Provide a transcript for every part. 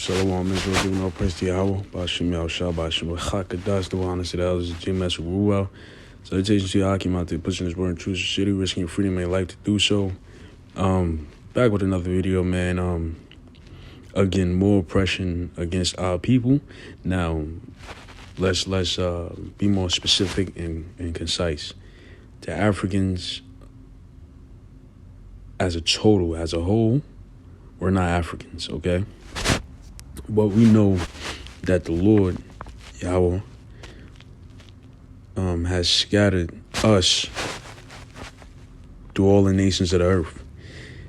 Shalom, Israel, giving all praise to Yahweh, Bashim Yahushua, Bashim Chakadas, the honor to the elders of GMS Ruel. Salutations to Yahakim out there, pushing his word in truth city, risking your freedom and life to do so. Back with another video, man. Again, more oppression against our people. Now, let's be more specific and concise. The Africans, as a total, as a whole, we're not Africans, okay? But we know that the Lord, Yahweh, has scattered us through all the nations of the earth.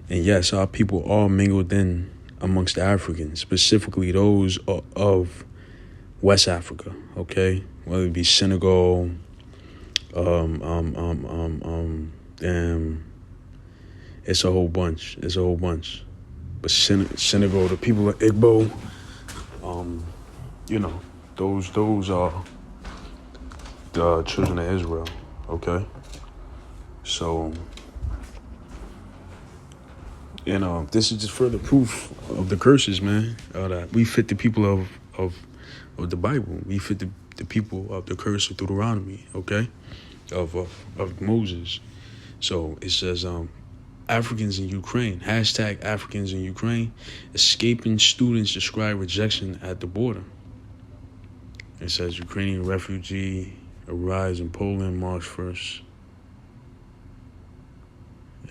And yes, our people are mingled in amongst the Africans, specifically those of West Africa, okay? Whether it be Senegal, it's a whole bunch. But Senegal, the people of Igbo, those are the children of Israel, okay? So, this is just further proof of the curses, man, that we fit the people of the Bible. We fit the people of the curse of Deuteronomy, okay, of Moses. So it says, Africans in Ukraine, hashtag Africans in Ukraine, escaping students describe rejection at the border. It says Ukrainian refugee arrives in Poland March 1st.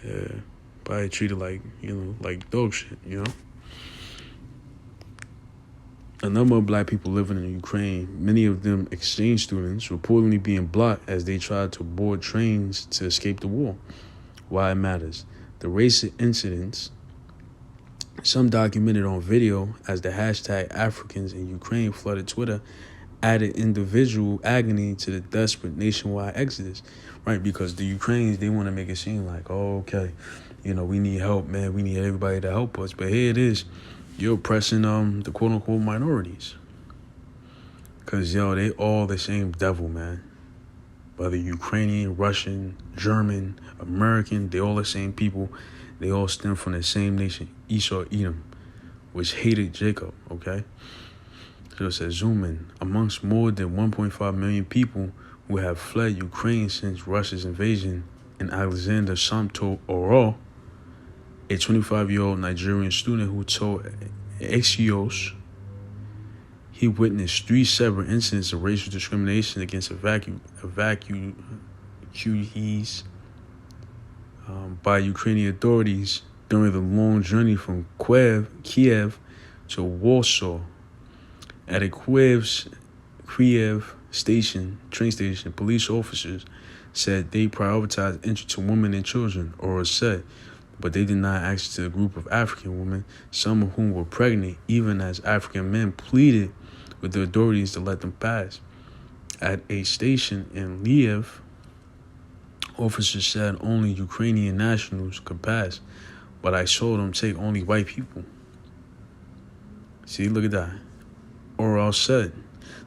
Yeah, probably treated like dog shit, A number of black people living in Ukraine, many of them exchange students, reportedly being blocked as they tried to board trains to escape the war. Why it matters. The racist incidents, some documented on video as the hashtag Africans in Ukraine flooded Twitter, added individual agony to the desperate nationwide exodus, right? Because the Ukrainians, they want to make it seem like, oh, okay, we need help, man. We need everybody to help us. But here it is. You're oppressing the quote-unquote minorities. Because, they all the same devil, man. Whether Ukrainian, Russian, German, American, they all the same people. They all stem from the same nation, Esau, Edom, which hated Jacob, okay? So it says, zoom in. Amongst more than 1.5 million people who have fled Ukraine since Russia's invasion, and Alexander Samto Oro, a 25-year-old Nigerian student who told Axios he witnessed 3 separate incidents of racial discrimination against evacuees by Ukrainian authorities during the long journey from Kiev to Warsaw. At a Kiev train station, police officers said they prioritized entry to women and children, or said, but they denied access to a group of African women, some of whom were pregnant, even as African men pleaded with the authorities to let them pass. At a station in Lviv, officers said only Ukrainian nationals could pass, but I saw them take only white people. See, look at that. Oral said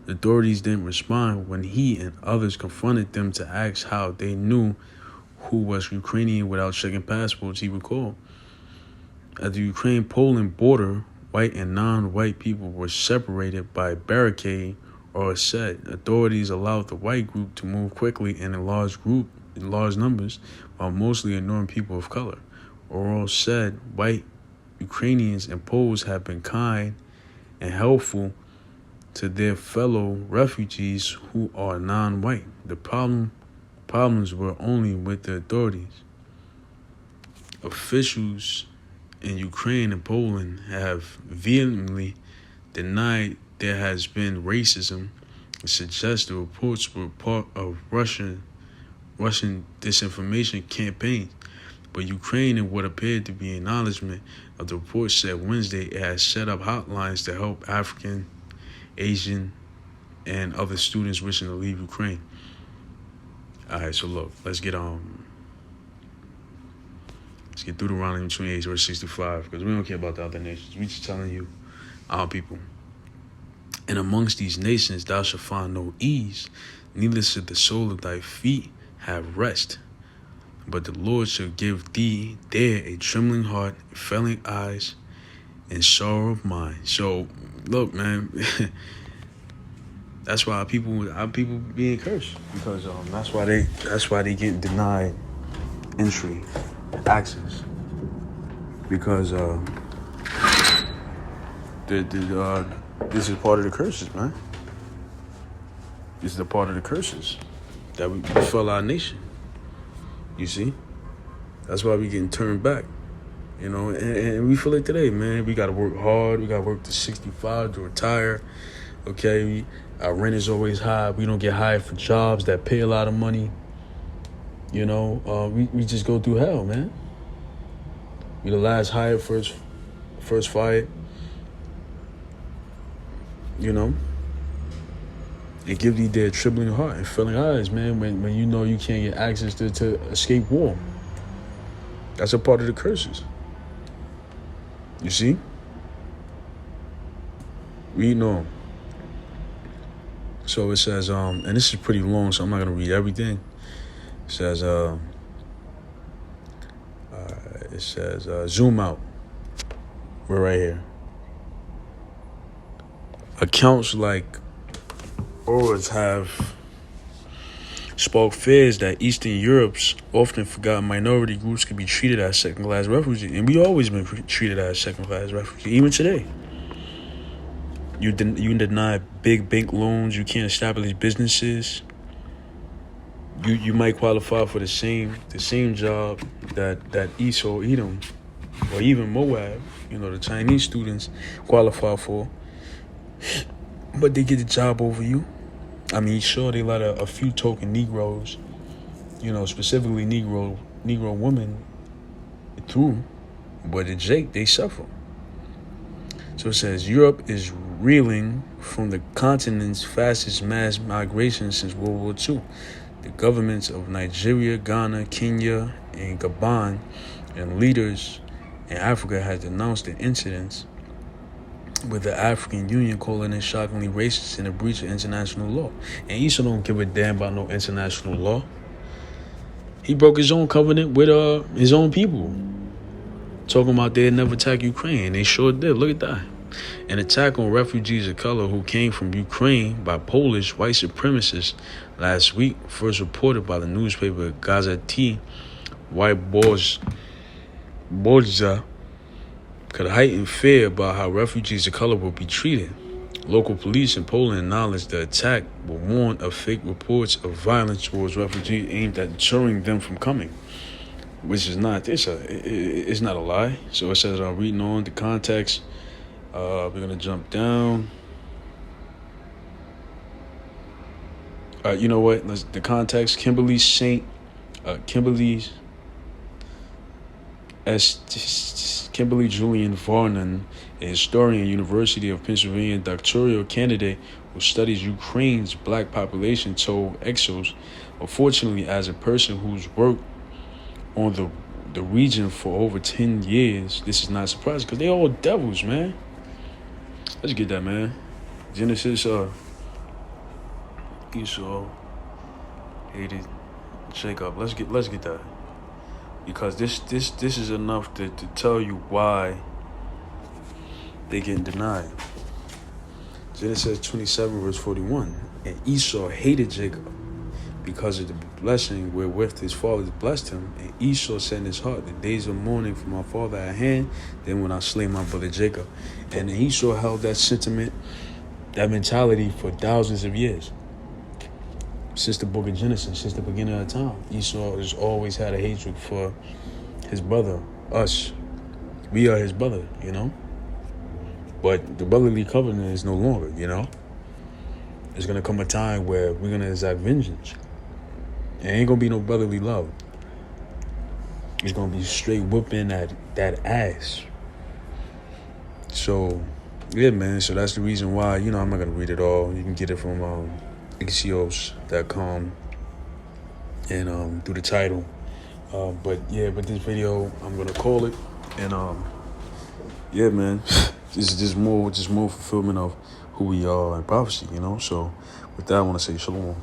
the authorities didn't respond when he and others confronted them to ask how they knew who was Ukrainian without checking passports, he recalled. At the Ukraine-Poland border, white and non-white people were separated by a barricade, or said authorities allowed the white group to move quickly and in large numbers, while mostly ignoring people of color. Oral said white Ukrainians in Poles have been kind and helpful to their fellow refugees who are non-white. The problems were only with the authorities. Officials in Ukraine and Poland have vehemently denied there has been racism and suggest the reports were part of Russian disinformation campaigns. But Ukraine, in what appeared to be an acknowledgement of the report, said Wednesday it has set up hotlines to help African, Asian, and other students wishing to leave Ukraine. All right, so look, let's get through Deuteronomy 28, verse 65, because we don't care about the other nations. We just telling you, our people. And amongst these nations thou shalt find no ease, neither should the sole of thy feet have rest. But the Lord shall give thee there a trembling heart, failing eyes, and sorrow of mine. So, look, man, that's why people being cursed, because that's why they get denied entry, access, because this is part of the curses, man. This is a part of the curses that we befell our nation. You see, that's why we getting turned back. You know, and we feel it today, man. We got to work hard. We got to work to 65 to retire. Okay, our rent is always high. We don't get hired for jobs that pay a lot of money. You know, we just go through hell, man. We the last hired, first fired. You know, it gives you their trembling heart and failing eyes, man. When you know you can't get access to escape war. That's a part of the curses. You see? Reading on. So it says, and this is pretty long, so I'm not gonna read everything. It says, zoom out. We're right here. Accounts like ours have sparked fears that Eastern Europe's often forgotten minority groups could be treated as second-class refugees. And we always been treated as second-class refugees, even today. You deny big bank loans. You can't establish businesses. You might qualify for the same job that Esau, Edom, or even Moab, you know, the Chinese students qualify for. But they get the job over you. I mean, sure, they let a few token Negroes, you know, specifically Negro women through, but the Jake, they suffer. So it says, Europe is reeling from the continent's fastest mass migration since World War II. The governments of Nigeria, Ghana, Kenya, and Gabon, and leaders in Africa have denounced the incidents, with the African Union calling it shockingly racist and a breach of international law. And Esau don't give a damn about no international law. He broke his own covenant with his own people. Talking about they'd never attack Ukraine. They sure did. Look at that. An attack on refugees of color who came from Ukraine by Polish white supremacists last week, first reported by the newspaper Gazety Wyborcza, could heighten fear about how refugees of color will be treated. Local police in Poland acknowledged the attack, but warned of fake reports of violence towards refugees aimed at deterring them from coming, which is not. It's not a lie. So it says, I'm reading on the context. We're gonna jump down. You know what? The context. Kimberly Julian Varnon, a historian at University of Pennsylvania doctoral candidate who studies Ukraine's black population, told Exos, unfortunately, as a person who's worked on the region for over 10 years, this is not surprising because they all devils, man. Let's get that, man. Genesis, Esau hated Jacob. Let's get that. Because this is enough to tell you why they getting denied. Genesis 27 verse 41. And Esau hated Jacob because of the blessing wherewith his fathers blessed him. And Esau said in his heart, the days of mourning for my father at hand, then when I slay my brother Jacob. And Esau held that sentiment, that mentality for thousands of years. Since the book of Genesis, since the beginning of time, Esau has always had a hatred for his brother, us. We are his brother, you know? But the brotherly covenant is no longer, you know? There's going to come a time where we're going to exact vengeance. It ain't going to be no brotherly love. It's going to be straight whooping that ass. So, yeah, man. So that's the reason why, you know, I'm not going to read it all. You can get it from Axios.com and through the title. But this video, I'm going to call it. And, yeah, man. This is just more fulfillment of who we are in prophecy, you know? So with that, I want to say shalom.